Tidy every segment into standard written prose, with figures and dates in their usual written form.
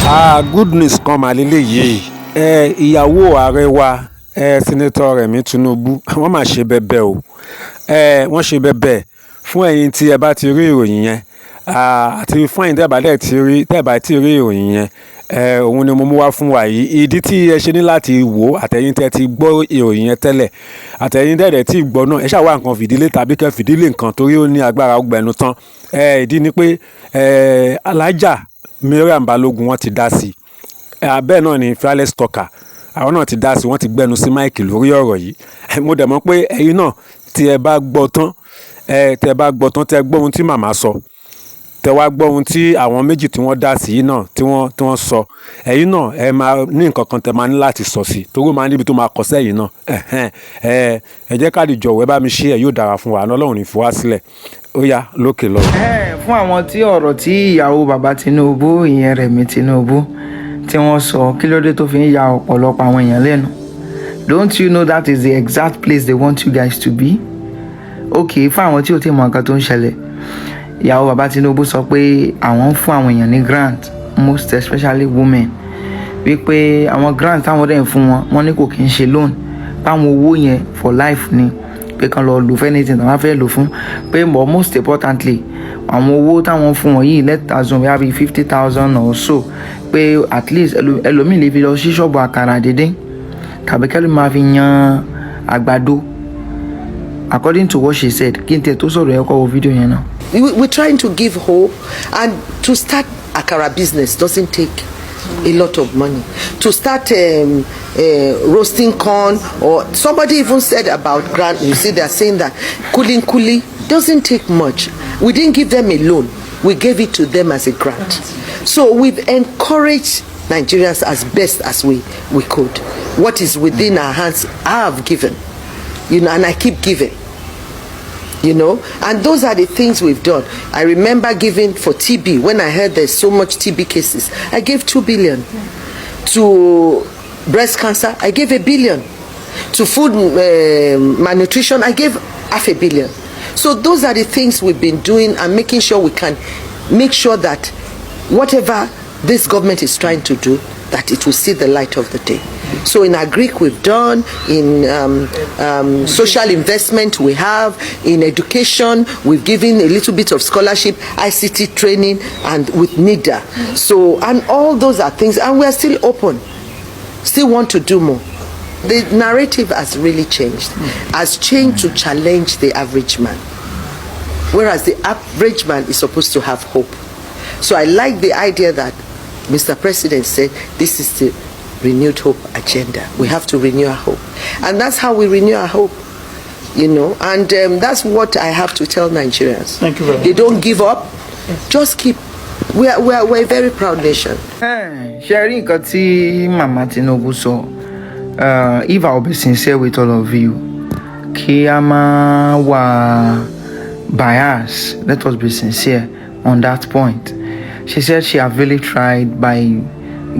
Good news kan mà lélẹ́yìí. Ìyàwó ààrẹ wa Senator Remi Tinubu wọ́n mà ṣe bẹ̀bẹ̀ o. Wọ́n ṣe bẹ̀bẹ̀ fún ẹ̀yin tí ẹ bá ti rí ìròyìn yẹn àti fún ẹ̀yin tẹ́ bá ti rí ìròyìn yẹn. Òun ni mo mú wá fún wa yìí. Ìdí tí ẹ ṣe ní láti wò àtẹ̀yin tẹ́ ti gbọ́ ìròyìn yẹn tẹ́lẹ̀ àtẹ̀yin tẹ́ tí gbọ́ náà ẹ ṣáà wá nǹkan fìdílé tàbí kẹ́ fìdílé nǹkan torí ó ní agbára ọgbẹ̀nu tán. Ìdí ni pé alájà Mariam Balogun wọ́n ti dá sí bẹ́ẹ̀ náà ni fearless talker àwọn náà ti dá sí wọ́n ti gbẹnu sí máìkì lórí ọ̀rọ̀ yìí. Mo dẹ̀ mọ̀ pé ẹ̀yin náà tí ẹ bá gbọ́ tán tẹ́ gbọ́ ohun tí màmá sọ tẹ́ wá gbọ́ ohun tí àwọn méjì tí wọ́n dá sí yìí náà tí wọ́n sọ ẹ̀yin náà ẹ máa ní nǹkan kan tẹ́ máa ní láti sọ sí torí ó máa níbi tó máa kọ sẹ́yìn náà. Ẹ jẹ́ ká dìjọ ẹ bá mi ṣe ẹ yóò dára fún wa Ọlọ́run ní fi wá sílẹ̀ ó yá lókè lọ. Fún àwọn tí ọ̀rọ̀ tí ìyàwó bàbá Tinubu ìyẹn Remi Tinubu tí wọ́n sọ kí ló dé tó fi ń ya ọ̀pọ̀lọpọ̀ àwọn èèyàn lẹ́nu. Don't you know that is the exact place they want you guys to be? Okay, fún àwọn tí ò tí mọ nǹkan tó ń ṣẹlẹ̀ ìyàwó bàbá Tinubu sọ pé àwọn ń fún àwọn èèyàn ní grant most especially women wípé àwọn grant táwọn dẹ̀ ń fún wọn ní kò kí ń ṣe loan páwọn owó yẹn for life ni pé kan lọ lò fẹ́ anything táwọn fẹ́ lò fún pé most importantly àwọn owó táwọn fún wọn yìí let assume we have 50,000 or so pé at least ẹlòmíì lè fi lọ sí ṣọ́ọ̀bù àkàrà dédé tàbí kẹ́lò máa fi yan àgbàdo according to what she said kí n tẹ̀ tó sọ̀rọ̀ ẹ̀kọ́ wo fídíò yẹn náà. We're trying to give hope, and to start akara business doesn't take a lot of money. To start roasting corn, or somebody even said about grant, you see they're saying that kuli doesn't take much. We didn't give them a loan, we gave it to them as a grant. So we've encouraged Nigerians as best as we could. What is within our hands I have given, and I keep giving. And those are the things we've done. I remember giving for TB when I heard there's so much TB cases. I gave 2 billion. To breast cancer, I gave 1 billion. To food malnutrition, I gave 500 million. So those are the things we've been doing and making sure we can make sure that whatever this government is trying to do, that it will see the light of the day. So in agric we've done, in social investment we have, in education we've given a little bit of scholarship, ICT training, and with NIDA. So, and all those are things, and we are still open, still want to do more. The narrative has really changed, has changed to challenge the average man, whereas the average man is supposed to have hope. So I like the idea that Mr. President said this is the renewed hope agenda. We have to renew our hope, and that's how we renew our hope, and that's what I have to tell Nigerians. Thank you very much. They don't give up, just keep. We're a very proud nation. Sharing nǹkan tí Mama Tinubu sọ, if I'll be sincere with all of you, kí a má wà bias, let us be sincere on that point. She said she have really tried by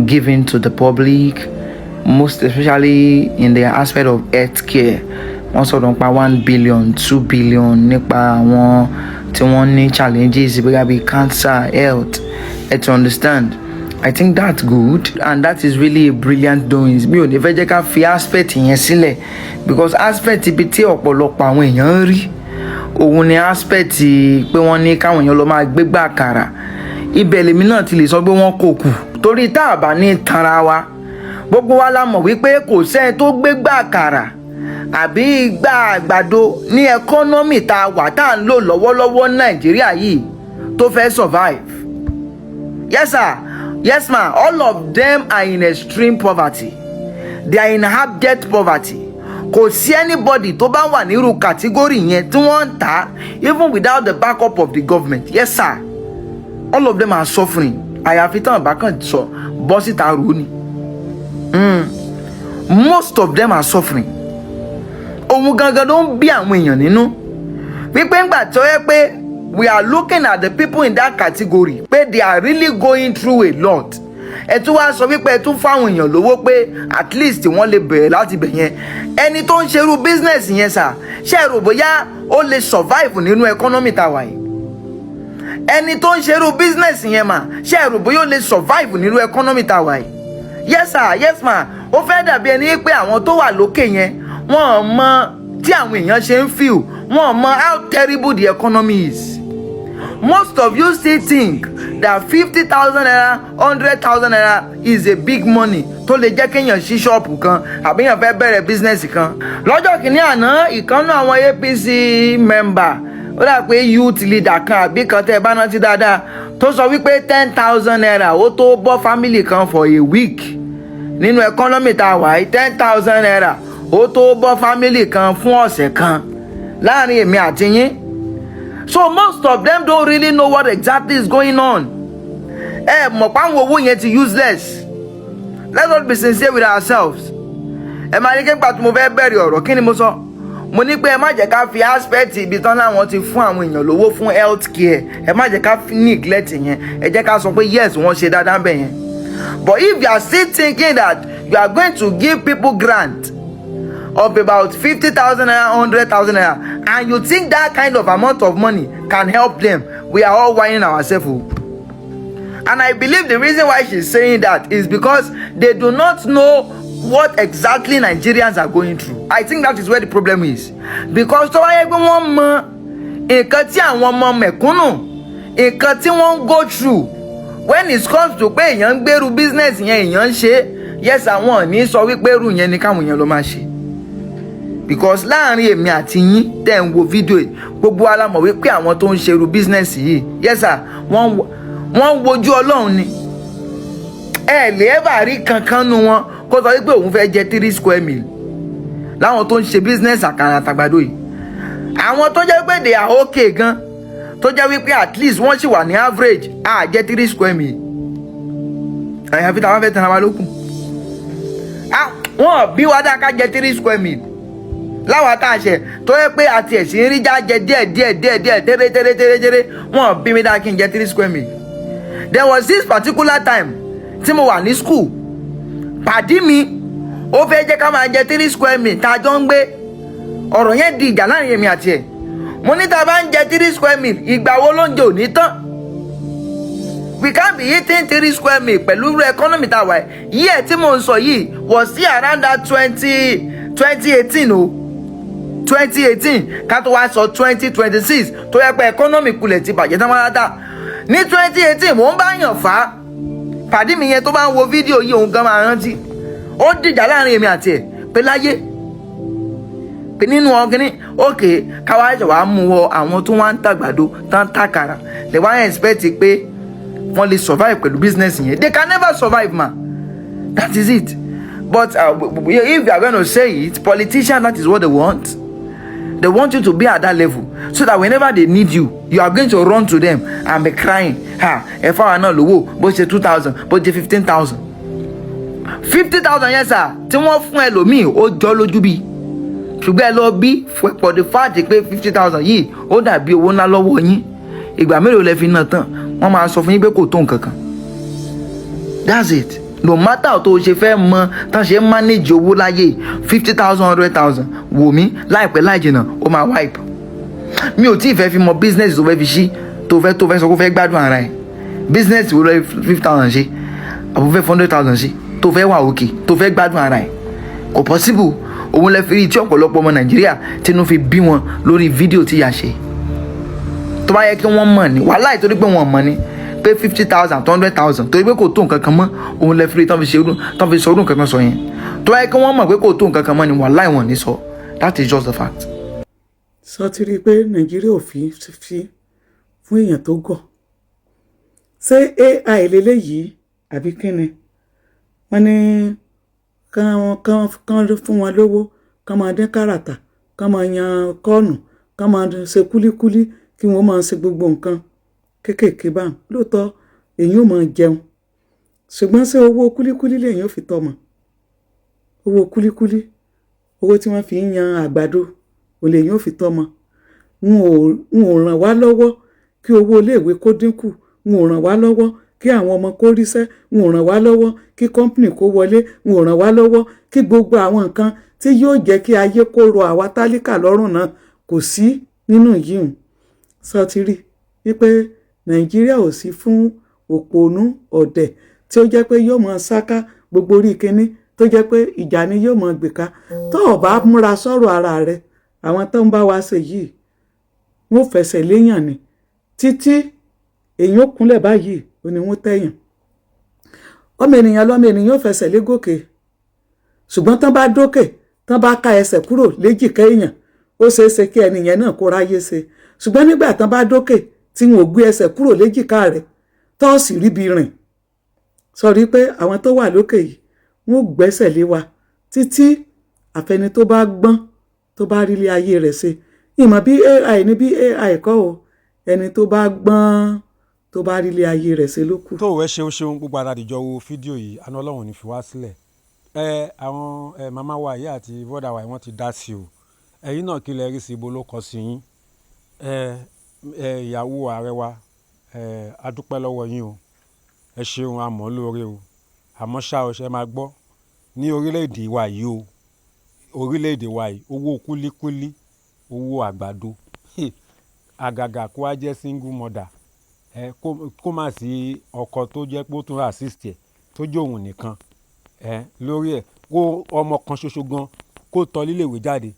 giving to the public, most especially in the aspect of health care. Wọ́n sọ̀rọ̀ nípa 1 billion, 2 billion nípa àwọn tí wọ́n ní challenges bíi cancer, health. To understand, I think that's good, and that is really a brilliant doings. Mi ò ní fẹ́ jẹ́ ká fi aspect yẹn sílẹ̀, because aspect ibi tí ọ̀pọ̀lọpọ̀ àwọn èèyàn rí òun ni aspect pé wọ́n ní káwọn èèyàn lọ máa gbégbá àkàrà. Ibẹ̀ lèmi náà ti lè sọ pé wọ́n kò kù torí tá a bá ní tanra wa gbogbo wa la mọ̀ wípé kò sẹ́ni tó gbégbá àkàrà àbí ìgbà àgbàdo ní ẹkọ́nọ́mì tá a wà tá à ń lò lọ́wọ́lọ́wọ́ Nàìjíríà yìí tó fẹ́ survive. Yes sir, yes ma, all of them are in extreme poverty. They are in abject poverty. Kò sí anybody tó bá wà nírú category yẹn tí wọ́n ń tà even without the backup of the government. Yes sir, all of them are suffering. Àyàfi tán bá kàn sọ bọ́ síta rò ni. Most of them are suffering. Ohun gangan ló ń bí àwọn èèyàn nínú. Wípé ńgbà tó yẹ pé we are looking at the people in that category pé they are really going through a lot. Ẹ tún wá sọ wípé ẹ tún fáwọn èèyàn lówó pé at least wọ́n lè bẹ̀rẹ̀ láti bẹ̀ yẹn. Ẹni tó ń ṣerú business yẹn sà ṣe rò bóyá ó lè survive nínú economy tá wà yìí. ẹni tó ń ṣerú business yẹn mà ṣe ẹ̀rù bóyá ó lè survive nínú economy tá a wà yìí. Yes sir, yes ma, ó fẹ́ dàbí ẹni pé àwọn tó wà lókè yẹn wọ́n mọ tí àwọn èèyàn ṣe ń feel, wọ́n mọ how terrible the economy is. Most of you still think that 50,000 naira, 100,000 naira is a big money tó lè jẹ́ kéèyàn ṣí ṣọ́ọ̀pù kan àbí èèyàn fẹ́ bẹ̀rẹ̀ business kan. Lọ́jọ́ kìíní àná ìkànnì àwọn APC member ó dà pé youth leader kan àbí kan tẹ́ ẹ bá rántí dáadáa tó sọ wípé 10,000 naira ó tó bọ́ family kan for a week nínú economy tá a wà yìí. 10,000 naira ó tó bọ́ family kan fún ọ̀sẹ̀ kan láàrin èmi àti yín. So most of them don't really know what exactly is going on. Mọ̀ pé àwọn owó yẹn ti useless. Let's not be sincere with ourselves. Máa ní kí n pàtó mo fẹ́ bẹ̀rẹ̀ ọ̀rọ̀ kí ni mo sọ? Mo ní pé ẹ má jẹ́ ká fi aspect ibi tán láwọn ti fún àwọn èèyàn lówó fún health care. Ẹ má jẹ́ ká neglect yẹn. Ẹ jẹ́ ká sọ pé yes wọ́n ṣe dáadáa bẹ́ẹ̀ yẹn. But if you are still thinking that you are going to give people grant of about 50,000 naira, 100,000 naira, and you think that kind of amount of money can help them, we are all whining ourselves. And I believe the reason why she's saying that is because they do not know what exactly Nigerians are going through. I think that is where the problem is. Because tó wáyé pé wọ́n mọ nǹkan tí àwọn ọmọ mẹ̀kúnnù, nǹkan tí wọ́n go through when it comes to pé èèyàn ń gbèrú business yẹn èèyàn ń ṣe, yes àwọn ò ní sọ wípé irú yẹn ni káwọn èèyàn ló máa ṣe. Because láàrin èmi àti yín tẹ́ ń wo fídíò yìí gbogbo wa la mọ̀ wípé àwọn tó ń ṣerú business yìí, yes sir, wọ́n wojú Ọlọ́run ni. Ẹ lè ẹ́bà rí kankan nu wọn kó sọ wípé òun fẹ́ jẹ 3 square mil láwọn tó ń ṣe business àkàrà àtàgbàdo yìí. Àwọn tó jẹ́ pé they are okay gan, tó jẹ́ wípé at least wọ́n sì wà ní average á jẹ́ 3 square mil. Àyàfi táwọn fẹ́ tẹ̀ra wa lókun. Wọ́n bí wa dá ká jẹ 3 square mil láwọn àtàṣe tó yẹ pé àti ẹ̀sìn rí jájẹ díẹ̀ tẹ́rẹ́ wọ́n bí mi dá kí n jẹ 3 square mil. There was this particular time tí mo wà ní school, pàdí mi ó fẹ́ jẹ́ ká máa jẹ 3 square mil tá a jọ ń gbé. Ọ̀rọ̀ yẹn di ìjà láàrin èmi àti ẹ̀. Mo ní tá a bá ń jẹ 3 square mil ìgbà wo ló ń jẹ òní tán? We can't be eating 3 square mil pẹ̀lú irú economy tá a wà yìí. Year tí mo ń sọ yìí was still around that 2018 o. 2018 ká tó wá sọ 2026 tó yẹ pé economy kulẹ̀ ti bàjẹ́ tán wáyá. Ní 2018 mò ń bá yàn fà á. Pàdí mi yẹn tó bá ń wo fídíò yìí òun gan máa rántí. Ó dìjà láàrin èmi àti ẹ̀ pé láyé pé nínú ọ̀gẹ́ni òkè káwá ẹ̀jẹ̀ wàá mú wọ àwọn tó wá ń tàgbàdo tán tàkàrà lè wá expect pé wọ́n lè survive pẹ̀lú business yẹn. They can never survive ma. That is it. But if you are going to say it, politicians, that is what they want. They want you to be at that level so that whenever they need you, you are going to run to them and be crying. If I not low, but it's 2,000, but it's 15,000. 50,000 yes sir. Tí wọ́n fún ẹlòmíì ó jọ lójú bí. Ṣùgbọ́n ẹ lọ bí for the fact pé 50,000 yìí ó dàbí owó ńlá lọ́wọ́ yín. Ìgbà mélòó lẹ fi ná tán? Wọ́n máa sọ fún yín pé kò tó nǹkan kan. That's it. No matter how to ṣe fẹ́ mọ tán ṣe manage owó láyé 50,000 100,000 wò mí láìpẹ́ láì jìnnà ó máa wipe. Mi ò tí ì fẹ́ fi mọ business tó fẹ́ fi ṣí tó fẹ́ sọ kó fẹ́ gbádùn ara ẹ̀. Business wo lọ 50,000 ṣe àbò fẹ́ 100,000 ṣe tó fẹ́ wà òkè tó fẹ́ gbádùn ara ẹ̀. Kò possible. Òun lẹ fi rí tí ọ̀pọ̀lọpọ̀ ọmọ Nàìjíríà tínú fi bí wọn lórí fídíò tí yà ṣe. Tó bá yẹ kí wọ́n mọ̀ ní wàhálà ìtorí pé wọ́n mọ̀ ní pé 50,000 100,000 torí pé kò tó nǹkan kan mọ́ òun lẹ fi tán fi sọ ọdún kankan sọ yẹn. Tó bá yẹ kí wọ́n mọ̀ pé kò tó nǹkan kan mọ́ ni wàhálà ìwọ̀n ní sọ. That is just the fact. Sọ ti rí i pé Nàìjíríà ò fi fún èèyàn tó gọ̀. Ṣé AI lélẹ́yìí àbí kí ni? Wọ́n ní kán fún wọn lówó, kán máa dín káràtà, kán máa yan kọ́ọ̀nù, kán máa ṣe kúlíkúlí kí wọ́n máa ṣe gbogbo nǹkan kéékèèké báwọn. Lóòótọ́ èyí ò máa jẹun. Ṣùgbọ́n ṣé owó kúlíkúlí lèyìn ò fi tọ́mọ? Owó kúlíkúlí, owó tí wọ́n fi ń yan àgbàdo ò lèyìn ò fi tọ́mọ. N ò ràn wá lọ́wọ́ kí owó iléèwé kó dínkù. N ò ràn wá lọ́wọ́ kí àwọn ọmọ kó ríṣẹ́. N ò ràn wá lọ́wọ́ kí kọ́ńpìnì kó wọlé. N ò ràn wá lọ́wọ́ kí gbogbo àwọn nǹkan tí yóò jẹ́ kí ayé kó rọ àwa tálíkà lọ́rùn náà kò sí nínú yìí. Sọ ti rí wípé nàìjíríà ò sí fún òpònú ọ̀dẹ̀ tí ó jẹ́ pé yóò mọ sáká gbogbo orí kínní tó jẹ́ pé ìjà ni yóò mọ gbèka tó o bá múra sọ̀rọ̀ ara rẹ àwọn tó ń bá wa ṣe yìí wọ́n fẹsẹ̀ léyàn ni títí èyàn ó kúnlẹ̀ báyìí ò ní wọ́n tẹ̀yàn ọmọ ènìyàn ó fẹsẹ̀ lé gòkè ṣùgbọ́n tán bá dókè tán bá ká ẹsẹ̀ kúrò léjìká èèyàn ó ṣeé ṣe kí ẹnìyẹn náà kó ráyé ṣe ṣùgbọ́n nígbà tán bá dókè tí wọn ò gbé ẹsẹ̀ kúrò léjìká rẹ̀ tó sì ríbi rìn sọrí pé àwọn tó wà lókè yìí wọn ò gbẹ́sẹ̀ lé wa títí àfẹni tó bá gbọ́n tó bá rí ilé ayé rẹ̀ ṣe ìmọ̀ bí AI ní bí AI kọ́ o ẹni tó bá gbọ́n tó bá rí ilé ayé rẹ̀ ṣe ló kù. tó o ẹ ṣeun gbogbo àdàdìjọ wo fídíò yìí àná ọlọ́run ní fi wá sílẹ̀ àwọn màmá wa yìí àti bọ́dà wa wọ́n ti dá sí o ẹ̀yin náà kí lẹ rí sí ibo ló kọ sí yín ìyàwó ààrẹ wa a dúpẹ́ lọ́wọ́ yín o ẹ ṣeun àmọ́ lóore o àmọ́ ṣá o ṣe máa gbọ́ ní orílẹ̀-èdè wa yìí o orílẹ̀-èdè wa yìí owó kúlíkúlí owó àgbàdo àgàgà kó wá jẹ́ single mother kó má sí ọkọ tó jẹ́ pé ó tún assist ẹ̀ tó jẹ́ òun nìkan lórí ẹ̀ kó ọmọ kan ṣoṣo gan kó tọ́ líléèwé jáde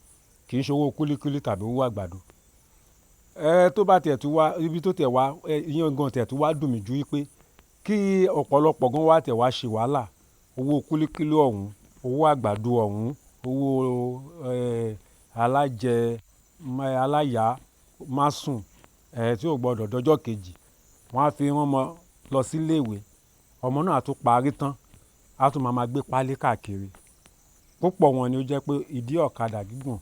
kì í ṣe owó kúlíkúlí tàbí owó àgbàdo tó bá tiẹ̀ tún wá ibi tó tẹ̀ wá ìyẹn gan tẹ̀ tún wá dùn mí ju wípé kí ọ̀pọ̀lọpọ̀ gan wá tẹ̀ wá ṣe wàhálà owó kúlíkúlí ọ̀hún owó àgbàdo ọ̀hún owó aláyà má sùn tí ò gbọdọ̀ dọjọ́ kejì wọ́n á fi wọ́n mọ lọ síléèwé ọmọ náà á tún parí tán á tún máa gbé pálí káàkiri púpọ̀ wọn ni ó jẹ́ pé ìdí ọ̀kadà gígùn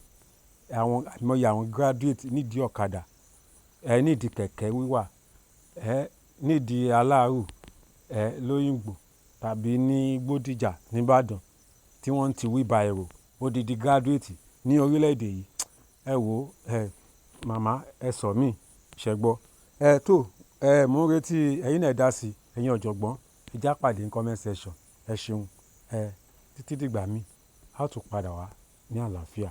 àìmọye àwọn graduate nídìí ọ̀kadà nídìí kẹ̀kẹ́ wíwà nídìí aláàrù lóyìnbó tàbí ní gbódìjà nìbàdàn tí wọ́n ti wíba èrò odidi graduate ní orílẹ̀-èdè yìí ẹ wò màmá ẹ sọ mí ṣẹgbọ́ mò ń retí ẹ̀yin náà dá sí ẹ̀yin ọ̀jọ̀gbọ́n ẹ já pàdé ní comment section ẹ ṣeun títí dìgbà míì a ó tún padà wá ní àlàáfíà.